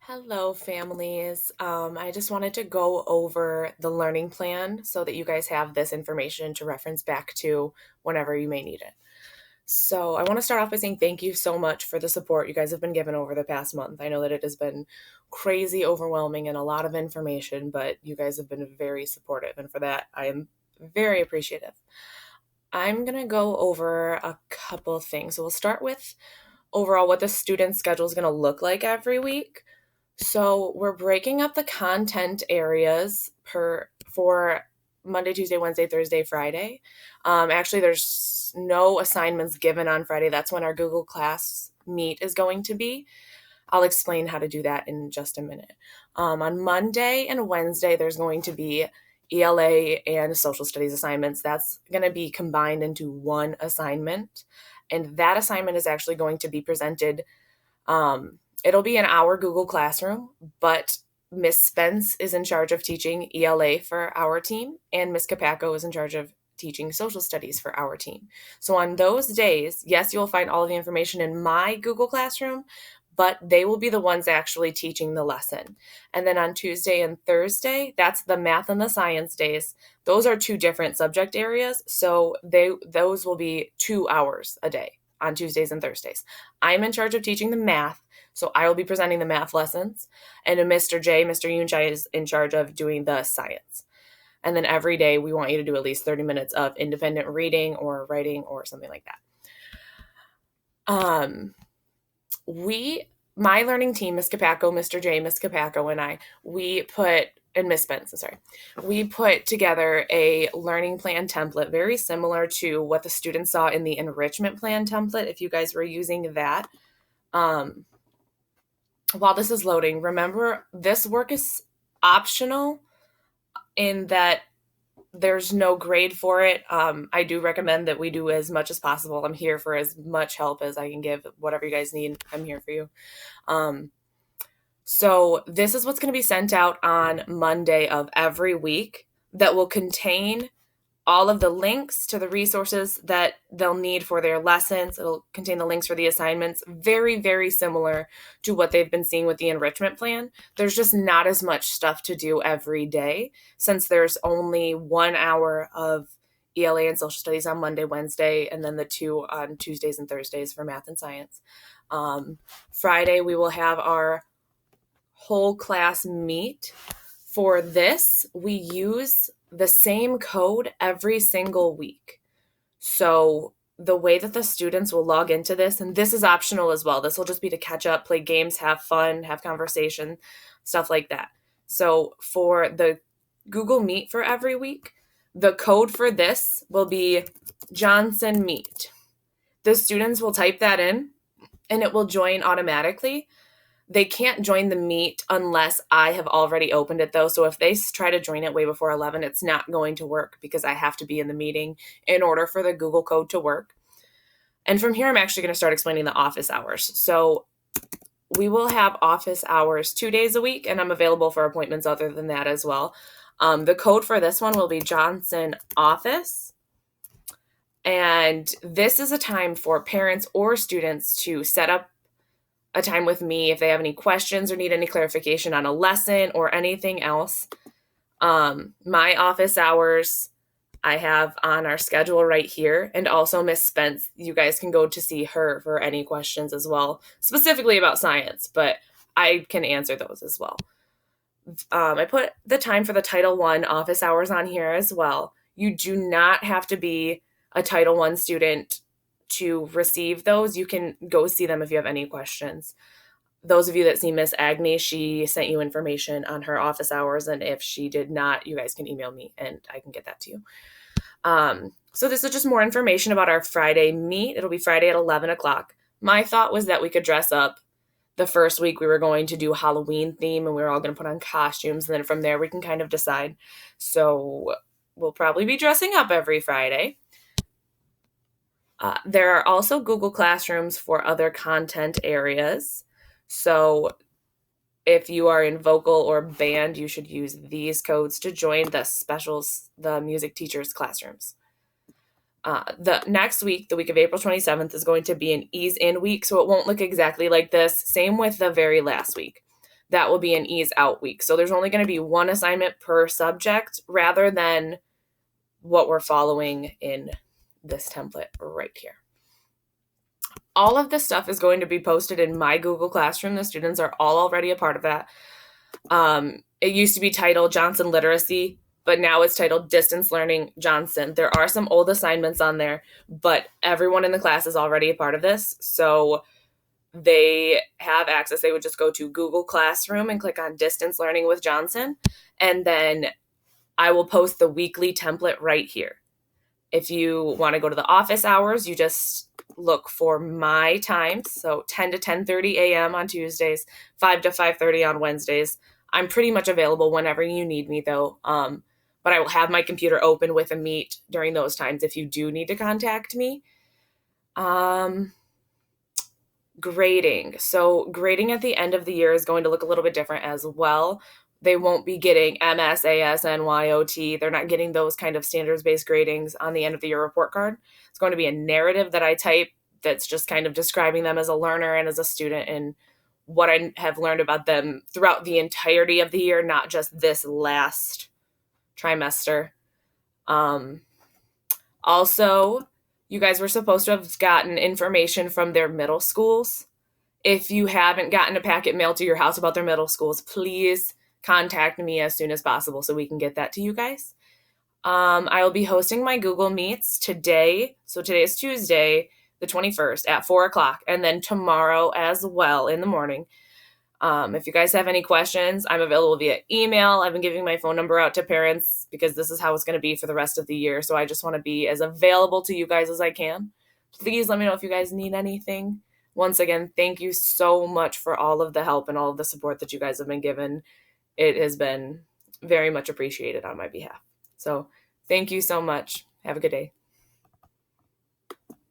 Hello, families. I just wanted to go over the learning plan so that you guys have this information to reference back to whenever you may need it. So, I want to start off by saying thank you so much for the support you guys have been given over the past month. I know that it has been crazy, overwhelming, and a lot of information, but you guys have been very supportive, and for that, I am very appreciative. I'm going to go over a couple things. So, we'll start with overall what the student schedule is going to look like every week. So we're breaking up the content areas per for Monday, Tuesday, Wednesday, Thursday, Friday. Actually, there's no assignments given on Friday. That's when our Google Class Meet is going to be. I'll explain how to do that in just a minute. On Monday and Wednesday, there's going to be ELA and social studies assignments. That's going to be combined into one assignment. And that assignment is actually going to be presented it'll be in our Google Classroom, but Miss Spence is in charge of teaching ELA for our team, and Miss Capaco is in charge of teaching social studies for our team. So on those days, yes, you'll find all of the information in my Google Classroom, but they will be the ones actually teaching the lesson. And then on Tuesday and Thursday, that's the math and the science days. Those are two different subject areas, so those will be 2 hours a day on Tuesdays and Thursdays. I'm in charge of teaching the math, so I will be presenting the math lessons, and Mr. Yunchai is in charge of doing the science. And then every day we want you to do at least 30 minutes of independent reading or writing or something like that. My learning team, Ms. Capaco, Mr. J, Ms. Capaco, and I, and Miss Spence, sorry, we put together a learning plan template very similar to what the students saw in the enrichment plan template, if you guys were using that. While this is loading, remember this work is optional in that there's no grade for it. I do recommend that we do as much as possible. I'm here for as much help as I can give. Whatever you guys need, I'm here for you. So this is what's going to be sent out on Monday of every week that will contain all of the links to the resources that they'll need for their lessons. It'll contain the links for the assignments, very, very similar to what they've been seeing with the enrichment plan. There's just not as much stuff to do every day since there's only 1 hour of ELA and social studies on Monday, Wednesday, and then the 2 on Tuesdays and Thursdays for math and science. Friday, we will have our whole class meet. For this, we use the same code every single week. So the way that the students will log into this, and this is optional as well, this will just be to catch up, play games, have fun, have conversation, stuff like that. So for the Google Meet for every week, the code for this will be Johnson Meet. The students will type that in and it will join automatically. They can't join the meet unless I have already opened it, though. So if they try to join it way before 11, it's not going to work because I have to be in the meeting in order for the Google code to work. And from here, I'm actually going to start explaining the office hours. So we will have office hours 2 days a week, and I'm available for appointments other than that as well. The code for this one will be Johnson Office. And this is a time for parents or students to set up a time with me if they have any questions or need any clarification on a lesson or anything else. My office hours I have on our schedule right here, and also Miss Spence. You guys can go to see her for any questions as well, specifically about science, but I can answer those as well. I put the time for the Title I office hours on here as well. You do not have to be a Title I student to receive those. You can go see them if you have any questions. Those of you that see Miss Agnes, she sent you information on her office hours, and if she did not, you guys can email me and I can get that to you. So this is just more information about our Friday meet. It'll be Friday at 11 o'clock. My thought was that we could dress up. The first week we were going to do Halloween theme and we were all going to put on costumes, and then from there we can kind of decide. So we'll probably be dressing up every Friday. There are also Google Classrooms for other content areas. So if you are in vocal or band, you should use these codes to join the music teachers' classrooms. The next week, the week of April 27th, is going to be an ease in week, so it won't look exactly like this. Same with the very last week. that will be an ease out week. So there's only going to be one assignment per subject rather than what we're following in this template right here. All of this stuff is going to be posted in my Google Classroom. The students are all already a part of that. It used to be titled Johnson Literacy, but now it's titled Distance Learning Johnson. There are some old assignments on there, but everyone in the class is already a part of this. So they have access. They would just go to Google Classroom and click on Distance Learning with Johnson. And then I will post the weekly template right here. If you want to go to the office hours, you just look for my times. So 10 to 10:30 a.m. on Tuesdays, 5 to 5:30 on Wednesdays. I'm pretty much available whenever you need me, though. But I will have my computer open with a Meet during those times if you do need to contact me. Grading. So grading at the end of the year is going to look a little bit different as well. They won't be getting MS, AS, NYOT. They're not getting those kind of standards-based gradings on the end of the year report card. It's going to be a narrative that I type that's just kind of describing them as a learner and as a student and what I have learned about them throughout the entirety of the year, not just this last trimester. Also, you guys were supposed to have gotten information from their middle schools. If you haven't gotten a packet mailed to your house about their middle schools, please contact me as soon as possible so we can get that to you guys. I will be hosting my Google Meets today. So today is Tuesday, the 21st at 4 o'clock, and then tomorrow as well in the morning. If you guys have any questions, I'm available via email. I've been giving my phone number out to parents because this is how it's going to be for the rest of the year. So I just want to be as available to you guys as I can. Please let me know if you guys need anything. Once again, thank you so much for all of the help and all of the support that you guys have been given. It has been very much appreciated on my behalf. So thank you so much. Have a good day.